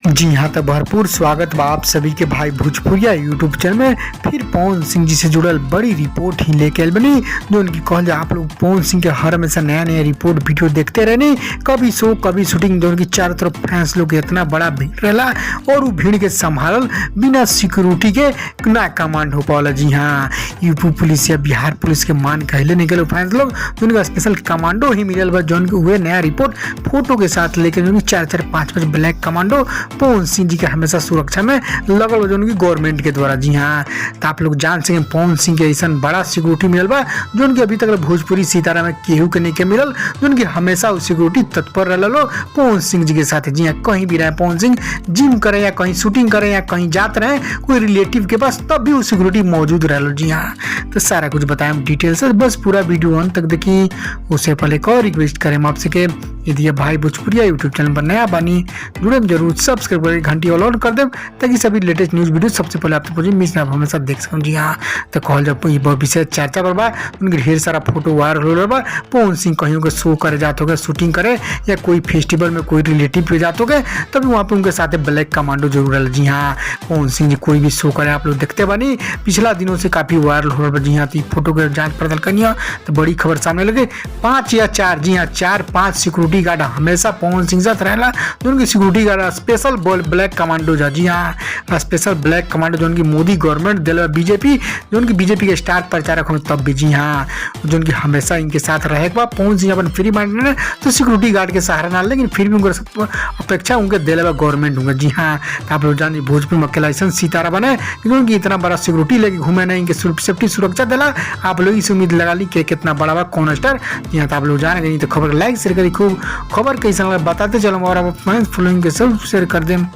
जी हाँ, तो भरपूर स्वागत बा आप सभी के भाई भोजपुरिया यूट्यूब चैनल में। फिर पवन सिंह जी से जुड़ल बड़ी रिपोर्ट ही लेके आयल बनी, जो उनकी कहल जाए आप लोग पवन सिंह के हर हमेशा नया नया रिपोर्ट वीडियो देखते रहने, कभी शो कभी शूटिंग, जो उनकी चारों तरफ फैंस लोग इतना बड़ा भीड़ रहला और वो भीड़ के संभालल बिना सिक्योरिटी के ना कमांड हो पाला। जी हाँ, यूपी पुलिस या बिहार पुलिस के मान कहले निकले फैंस लोग, जो उनका स्पेशल कमांडो ही मिलल बा, जो उनके हुए नया रिपोर्ट फोटो के साथ लेके जो 4-4 5-5 ब्लैक कमांडो पवन सिंह जी के हमेशा सुरक्षा में लगल जो उनकी गवर्नमेंट के द्वारा। जी हाँ, तो आप लोग जान सकें पवन सिंह के ऐसा बड़ा सिक्योरिटी मिलल बा, जो उनके अभी तक भोजपुरी सितारा में केहू के नहीं के मिलल, जो उनकी हमेशा सिक्योरिटी तत्पर रहो पवन सिंह जी के साथ। जी हाँ, कहीं भी रहे पवन सिंह, जिम करे या कहीं शूटिंग करे या कहीं जाते रहे कोई रिलेटिव के पास, तब भी वो सिक्योरिटी मौजूद रहो। जी हाँ, तो सारा कुछ बताएं डिटेल से, बस पूरा वीडियो अंत तक देखिए। उससे पहले एक और रिक्वेस्ट करें आपसे कि यदि भाई भोजपुरिया यूट्यूब चैनल पर नया बनी जुड़े जरूर सब्सक्राइब करके घंटी ऑल ऑन कर दें, ताकि सभी लेटेस्ट न्यूज़ वीडियो सबसे पहले आप तक पहुंचे, मिस ना आप हमेशा देख सकूँ। जी हाँ, तो कहल जब विषय चर्चा पर बा, उनके ढेर सारा फोटो वायरल हो रहा बा। पवन सिंह कहीं के शो करे जाते हो, शूटिंग करे या कोई फेस्टिवल में कोई रिलेटिव पे जाते हो, तभी वहाँ पे उनके साथ ब्लैक कमांडो जरूर रहा। जी हाँ, पवन सिंह जी कोई भी शो करे आप लोग देखते बनी, पिछला दिनों से काफी वायरल हो रहा। जी हाँ, तो फोटो के जांच पड़ताल करिए तो बड़ी खबर सामने लगे। 5 या 4, जी हाँ 4-5 सिक्योरिटी गार्ड हमेशा पवन सिंह साथ रहला, जो उनकी security guard special black commando जा। जी हाँ, स्पेशल ब्लैक कमांडो जो उनकी मोदी गवर्नमेंट दिल बीजेपी, जो उनकी बीजेपी के स्टार प्रचारक हों तब भी। जी हाँ, जो उनकी हमेशा इनके साथ रहे पवन सिंह अपन फ्री माइंड ने तो सिक्योरिटी गार्ड के सहारा ना, लेकिन फिर भी उनका अपेक्षा उनके दिल गवर्नमेंट होंगे। जी हाँ, आप लोग जानिए भोजपुर में अकेला ऐसा सितारा बने कि उनकी इतना बड़ा सिक्योरिटी लेके घूमे नहीं, इनके सेफ्टी सुरक्षा दिला। आप लोग इस उम्मीद लगा ली कि कितना बड़ा बा कौन स्टार। जी हाँ, तो आप लोग जाने नहीं तो खबर लाइक शेयर करी, खूब खबर कैसा बताते चलो और आप फॉलोइंग के सब शेयर कर दें।